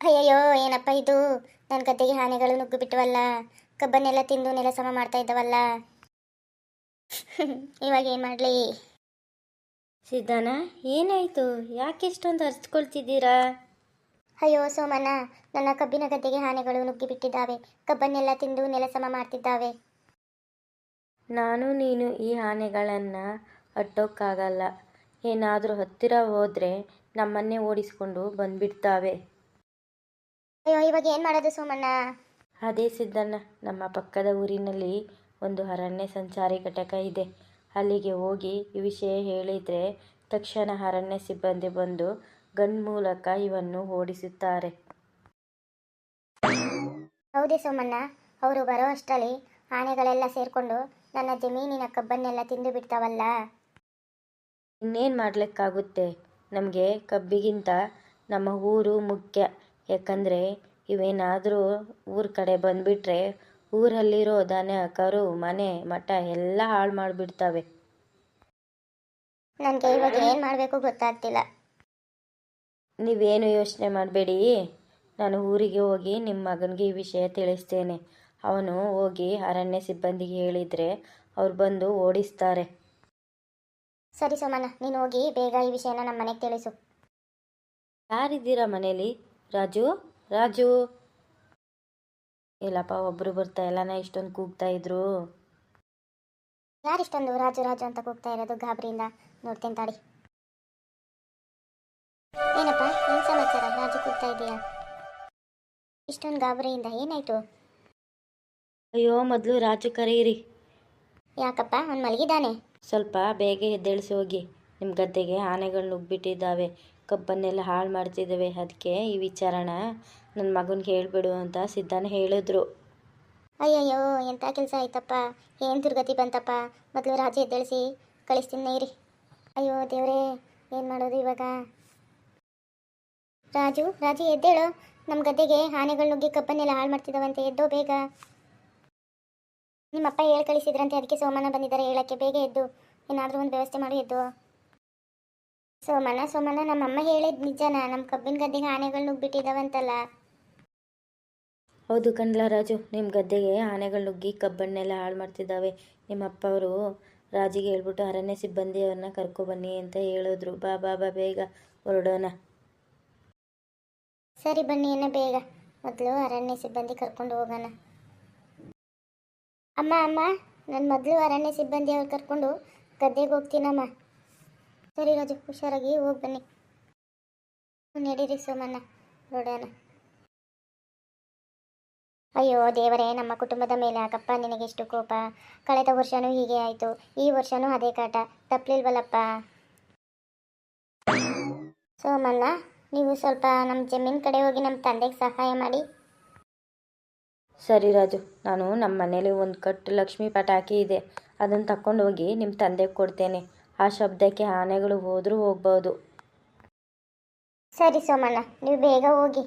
ಅಯ್ಯಯ್ಯೋ ಏನಪ್ಪ ಇದು, ನನ್ನ ಗದ್ದೆಗೆ ಆನೆಗಳು ನುಗ್ಗು ಬಿಟ್ಟವಲ್ಲ, ಕಬ್ಬನ್ನೆಲ್ಲ ತಿಂದು ನೆಲ ಸಮ ಮಾಡ್ತಾ ಇದ್ದವಲ್ಲ. ಇವಾಗ ಏನು ಮಾಡಲಿ? ಸಿದ್ಧಾನ, ಏನಾಯ್ತು? ಯಾಕೆ ಇಷ್ಟೊಂದು ಅರ್ಚ್ಕೊಳ್ತಿದ್ದೀರಾ? ಅಯ್ಯೋ ಸೋಮಣ್ಣ, ನನ್ನ ಕಬ್ಬಿನ ಗದ್ದೆಗೆ ಆನೆಗಳು ನುಗ್ಗಿ ಬಿಟ್ಟಿದ್ದಾವೆ, ಕಬ್ಬನ್ನೆಲ್ಲ ತಿಂದು ನೆಲ ಸಮ ಮಾಡ್ತಿದ್ದಾವೆ. ನಾನು ನೀನು ಈ ಆನೆಗಳನ್ನು ಅಟ್ಟೋಕ್ಕಾಗಲ್ಲ. ಏನಾದರೂ ಹತ್ತಿರ ಹೋದರೆ ನಮ್ಮನ್ನೇ ಓಡಿಸ್ಕೊಂಡು ಬಂದ್ಬಿಡ್ತಾವೆ. ಅಯ್ಯೋ ಇವಾಗ ಏನು ಮಾಡೋದು ಸೋಮಣ್ಣ? ಅದೇ ಸಿದ್ದಣ್ಣ, ನಮ್ಮ ಪಕ್ಕದ ಊರಿನಲ್ಲಿ ಒಂದು ಅರಣ್ಯ ಸಂಚಾರಿ ಘಟಕ ಇದೆ. ಅಲ್ಲಿಗೆ ಹೋಗಿ ಈ ವಿಷಯ ಹೇಳಿದರೆ ತಕ್ಷಣ ಅರಣ್ಯ ಸಿಬ್ಬಂದಿ ಬಂದು ಗನ್ ಮೂಲಕ ಇವನ್ನು ಓಡಿಸುತ್ತಾರೆ. ಹೌದೇ ಸೋಮಣ್ಣ, ಅವರು ಬರೋ ಅಷ್ಟರಲ್ಲಿ ಆನೆಗಳೆಲ್ಲ ಸೇರಿಕೊಂಡು ನನ್ನ ಜಮೀನಿನ ಕಬ್ಬನ್ನೆಲ್ಲ ತಿಂದು ಬಿಡ್ತಾವಲ್ಲ. ಇನ್ನೇನು ಮಾಡಲಿಕ್ಕಾಗುತ್ತೆ? ನಮಗೆ ಕಬ್ಬಿಗಿಂತ ನಮ್ಮ ಊರು ಮುಖ್ಯ. ಯಾಕಂದರೆ ಇವೇನಾದರೂ ಊರ ಕಡೆ ಬಂದುಬಿಟ್ರೆ ಊರಲ್ಲಿರೋ ದನ ಕರು ಮನೆ ಮಠ ಎಲ್ಲ ಹಾಳು ಮಾಡಿಬಿಡ್ತವೆ. ನನಗೆ ಇವಾಗ ಏನು ಮಾಡಬೇಕು ಗೊತ್ತಾಗ್ತಿಲ್ಲ. ನೀವೇನು ಯೋಚನೆ ಮಾಡಬೇಡಿ, ನಾನು ಊರಿಗೆ ಹೋಗಿ ನಿಮ್ಮ ಮಗನಿಗೆ ಈ ವಿಷಯ ತಿಳಿಸ್ತೇನೆ. ಅವನು ಹೋಗಿ ಅರಣ್ಯ ಸಿಬ್ಬಂದಿಗೆ ಹೇಳಿದರೆ ಅವ್ರು ಬಂದು ಓಡಿಸ್ತಾರೆ. ಸರಿ ಸೋಮಣ್ಣ, ನೀನು ಹೋಗಿ ಬೇಗ ಈ ವಿಷಯನ ನಮ್ಮ ಮನೆಗೆ ತಿಳಿಸು. ಯಾರಿದ್ದೀರಾ ಮನೇಲಿ? ರಾಜು, ರಾಜು. ಇಲ್ಲಪ್ಪ, ಒಬ್ಬರು ಬರ್ತಾ ಎಲ್ಲನ ಇಷ್ಟೊಂದು ಕೂಗ್ತಾ ಇದ್ರು. ಯಾರಿಷ್ಟೊಂದು ರಾಜು ರಾಜು ಅಂತ ಕೂಗ್ತಾ ಇರೋದು? ಗಾಬರಿಯಿಂದ ನೋಡ್ತೇನೆ ತಾಡಿ. ಏನಪ್ಪ, ಏನು ಸಮಾಚಾರ? ರಾಜು ಕೂಗ್ತಾ ಇದೆಯಾ? ಇಷ್ಟೊಂದು ಗಾಬರಿಯಿಂದ ಏನಾಯ್ತು? ಅಯ್ಯೋ, ಮೊದಲು ರಾಜು ಕರೀರಿ. ಯಾಕಪ್ಪ, ಅವ್ನು ಮಲಗಿದ್ದಾನೆ? ಸ್ವಲ್ಪ ಬೇಗ ಎದ್ದೇಳಿಸಿ ಹೋಗಿ. ನಿಮ್ಮ ಗದ್ದೆಗೆ ಆನೆಗಳು ನುಗ್ಗಿಬಿಟ್ಟಿದ್ದಾವೆ, ಕಬ್ಬನ್ನೆಲ್ಲ ಹಾಳು ಮಾಡ್ತಿದ್ದಾವೆ. ಅದಕ್ಕೆ ಈ ವಿಚಾರಣ ನನ್ನ ಮಗನಿಗೆ ಹೇಳಿಬಿಡು ಅಂತ ಸಿದ್ಧಾನ ಹೇಳಿದ್ರು. ಅಯ್ಯಯ್ಯೋ, ಎಂಥ ಕೆಲಸ ಆಯ್ತಪ್ಪ, ಏನು ದುರ್ಗತಿ ಬಂತಪ್ಪ. ಮೊದಲು ರಾಜು ಎದ್ದೇಳಿಸಿ ಕಳಿಸ್ತೀನಿ ನೀರಿ. ಅಯ್ಯೋ ದೇವ್ರೇ, ಏನು ಮಾಡೋದು ಇವಾಗ? ರಾಜು ರಾಜು ಎದ್ದೇಳು, ನಮ್ಮ ಗದ್ದೆಗೆ ಆನೆಗಳು ನುಗ್ಗಿ ಕಬ್ಬನ್ನೆಲ್ಲ ಹಾಳು ಮಾಡ್ತಿದ್ದಾವಂತೆ, ಎದ್ದೋ ಬೇಗ. ನಿಮ್ಮಪ್ಪ ಹೇಳಿ ಕಳಿಸಿದ್ರಂತೆ, ಅದಕ್ಕೆ ಸೋಮಣ್ಣ ಬಂದಿದ್ದಾರೆ ಹೇಳಕ್ಕೆ. ಬೇಗ ಎದ್ದು ಏನಾದರೂ ಒಂದು ವ್ಯವಸ್ಥೆ ಮಾಡಿ ಎದ್ದು. ಸೋಮಣ್ಣ, ನಮ್ಮಮ್ಮ ಹೇಳಿದ್ ನಿಜನಾ? ನಮ್ಮ ಕಬ್ಬಿನ ಗದ್ದೆಗೆ ಆನೆಗಳು ನುಗ್ಗಿಬಿಟ್ಟಿದ್ದಾವಂತಲ್ಲ? ಹೌದು ಕಣ್ಲ ರಾಜು, ನಿಮ್ಮ ಗದ್ದೆಗೆ ಆನೆಗಳು ನುಗ್ಗಿ ಕಬ್ಬನ್ನೆಲ್ಲ ಹಾಳು ಮಾಡ್ತಿದ್ದಾವೆ. ನಿಮ್ಮ ಅಪ್ಪ ಅವರು ರಾಜಿಗೆ ಹೇಳ್ಬಿಟ್ಟು ಅರಣ್ಯ ಸಿಬ್ಬಂದಿಯವ್ರನ್ನ ಕರ್ಕೊಬನ್ನಿ ಅಂತ ಹೇಳಿದ್ರು. ಬಾ ಬಾ ಬಾ, ಬೇಗ ಹೊರಡೋಣ. ಸರಿ ಬನ್ನಿ ಅಣ್ಣ, ಬೇಗ. ಮೊದಲು ಅರಣ್ಯ ಸಿಬ್ಬಂದಿ ಕರ್ಕೊಂಡು ಹೋಗೋಣ. ಅಮ್ಮ, ನಾನು ಮೊದಲು ಅರಣ್ಯ ಸಿಬ್ಬಂದಿ ಅವ್ರು ಕರ್ಕೊಂಡು ಗದ್ದೆಗೆ ಹೋಗ್ತೀನಮ್ಮ. ಸರಿ ರಾಜು, ಹುಷಾರಾಗಿ ಹೋಗಿ ಬನ್ನಿ. ನಡೀರಿ ಸೋಮಣ್ಣ, ಹೊರಡೋಣ. ಅಯ್ಯೋ ದೇವರೇ, ನಮ್ಮ ಕುಟುಂಬದ ಮೇಲೆ ಯಾಕಪ್ಪ ನಿನಗೆಷ್ಟು ಕೋಪ? ಕಳೆದ ವರ್ಷನೂ ಹೀಗೆ ಆಯಿತು, ಈ ವರ್ಷನೂ ಅದೇ ಕಾಟ, ತಪ್ಪಲಿಲ್ವಲ್ಲಪ್ಪ. ಸೋಮಣ್ಣ, ನೀವು ಸ್ವಲ್ಪ ನಮ್ಮ ಜಮೀನು ಕಡೆ ಹೋಗಿ ನಮ್ಮ ತಂದೆಗೆ ಸಹಾಯ ಮಾಡಿ. ಸರಿ ರಾಜು, ನಾನು ನಮ್ಮ ಮನೇಲಿ ಒಂದು ಕಟ್ಟು ಲಕ್ಷ್ಮೀ ಪಟಾಕಿ ಇದೆ, ಅದನ್ನು ತಗೊಂಡು ಹೋಗಿ ನಿಮ್ಮ ತಂದೆಗೆ ಕೊಡ್ತೇನೆ. ಆ ಶಬ್ದಕ್ಕೆ ಆನೆಗಳು ಹೋದರೂ ಹೋಗ್ಬೋದು. ಸರಿ ಸೋಮಣ್ಣ, ನೀವು ಬೇಗ ಹೋಗಿ.